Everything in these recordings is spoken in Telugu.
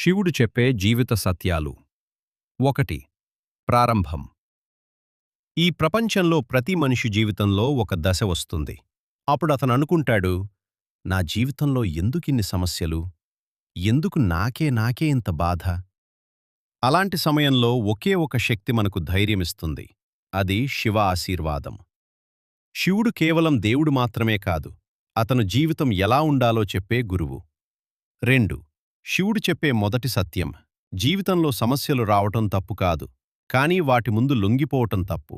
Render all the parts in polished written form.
శివుడు చెప్పే జీవిత సత్యాలు. 1. ప్రారంభం. ఈ ప్రపంచంలో ప్రతి మనిషి జీవితంలో ఒక దశ వస్తుంది. అప్పుడతననుకుంటాడు, నా జీవితంలో ఎందుకిన్ని సమస్యలు? ఎందుకు నాకే ఇంత బాధ? అలాంటి సమయంలో ఒకే ఒక శక్తి మనకు ధైర్యమిస్తుంది. అది శివ ఆశీర్వాదం. శివుడు కేవలం దేవుడు మాత్రమే కాదు, అతను జీవితం ఎలా ఉండాలో చెప్పే గురువు. 2. శివుడు చెప్పే మొదటి సత్యం. జీవితంలో సమస్యలు రావటం తప్పు కాదు, కానీ వాటి ముందు లొంగిపోవటం తప్పు.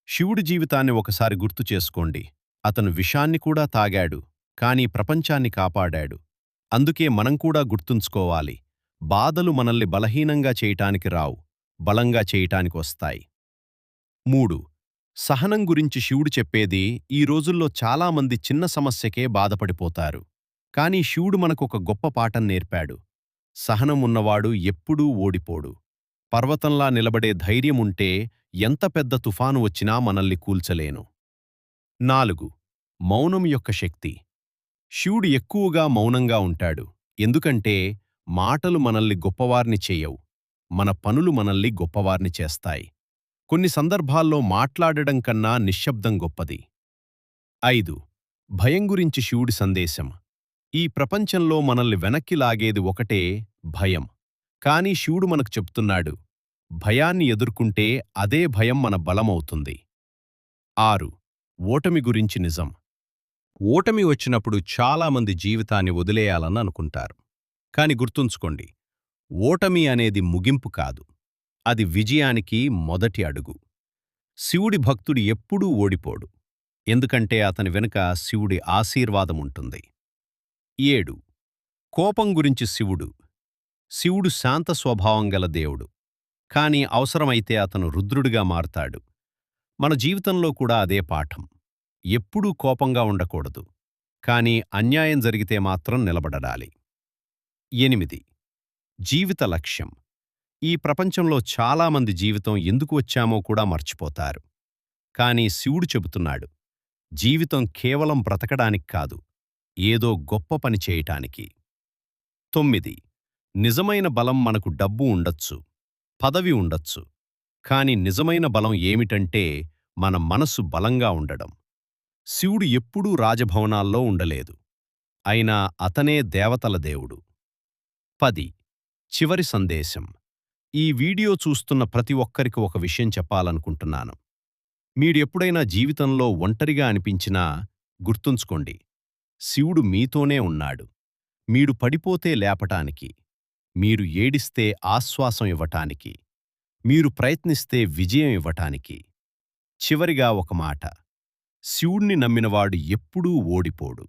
శివుడి జీవితాన్ని ఒకసారి గుర్తు చేసుకోండి. అతను విషాన్ని కూడా తాగాడు, కానీ ప్రపంచాన్ని కాపాడాడు. అందుకే మనం కూడా గుర్తుంచుకోవాలి, బాధలు మనల్ని బలహీనంగా చేయటానికి రావు, బలంగా చేయటానికి వస్తాయి. 3. సహనం గురించి శివుడు చెప్పేది, ఈ రోజుల్లో చాలామంది చిన్న సమస్యకే బాధపడిపోతారు. కానీ శివుడు మనకొక గొప్ప పాఠం నేర్పాడు. సహనం ఉన్నవాడు ఎప్పుడూ ఓడిపోడు. పర్వతంలా నిలబడే ధైర్యముంటే ఎంత పెద్ద తుఫాను వచ్చినా మనల్ని కూల్చలేను. 4. మౌనం యొక్క శక్తి. శివుడు ఎక్కువగా మౌనంగా ఉంటాడు. ఎందుకంటే మాటలు మనల్ని గొప్పవార్ని చేయవు, మన పనులు మనల్ని గొప్పవార్ని చేస్తాయి. కొన్ని సందర్భాల్లో మాట్లాడడం కన్నా నిశ్శబ్దం గొప్పది. 5. భయం గురించి శివుడి సందేశం. ఈ ప్రపంచంలో మనల్ని వెనక్కి లాగేది ఒకటే, భయం. కానీ శివుడు మనకు చెప్తున్నాడు, భయాన్ని ఎదుర్కొంటే అదే భయం మన బలమవుతుంది. 6. ఓటమి గురించి నిజం. ఓటమి వచ్చినప్పుడు చాలామంది జీవితాన్ని వదిలేయాలని అనుకుంటారు. కాని గుర్తుంచుకోండి, ఓటమి అనేది ముగింపు కాదు, అది విజయానికి మొదటి అడుగు. శివుడి భక్తుడు ఎప్పుడూ ఓడిపోడు, ఎందుకంటే అతని వెనుక శివుడి ఆశీర్వాదముంటుంది. 7. కోపం గురించి శివుడు. శివుడు శాంత స్వభావం గల దేవుడు, కాని అవసరమైతే అతను రుద్రుడిగా మారతాడు. మన జీవితంలో కూడా అదే పాఠం. ఎప్పుడూ కోపంగా ఉండకూడదు, కాని అన్యాయం జరిగితే మాత్రం నిలబడాలి. 8. జీవిత లక్ష్యం. ఈ ప్రపంచంలో చాలామంది జీవితం ఎందుకు వచ్చామో కూడా మర్చిపోతారు. కాని శివుడు చెబుతున్నాడు, జీవితం కేవలం బ్రతకడానికి కాదు, ఏదో గొప్ప పని చేయటానికి. 9. నిజమైన బలం. మనకు డబ్బు ఉండొచ్చు, పదవి ఉండొచ్చు, కాని నిజమైన బలం ఏమిటంటే మన మనసు బలంగా ఉండడం. శివుడు ఎప్పుడూ రాజభవనాల్లో ఉండలేదు, అయినా అతనే దేవతల దేవుడు. 10. చివరి సందేశం. ఈ వీడియో చూస్తున్న ప్రతి ఒక్కరికి ఒక విషయం చెప్పాలనుకుంటున్నాను. మీరెప్పుడైనా జీవితంలో ఒంటరిగా అనిపించినా గుర్తుంచుకోండి, శివుడు మీతోనే ఉన్నాడు. మీరు పడిపోతే లేపటానికి, మీరు ఏడిస్తే ఆశ్వాసం ఇవ్వటానికి, మీరు ప్రయత్నిస్తే విజయం ఇవ్వటానికి. చివరిగా ఒక మాట, శివుణ్ణి నమ్మినవాడు ఎప్పుడూ ఓడిపోడు.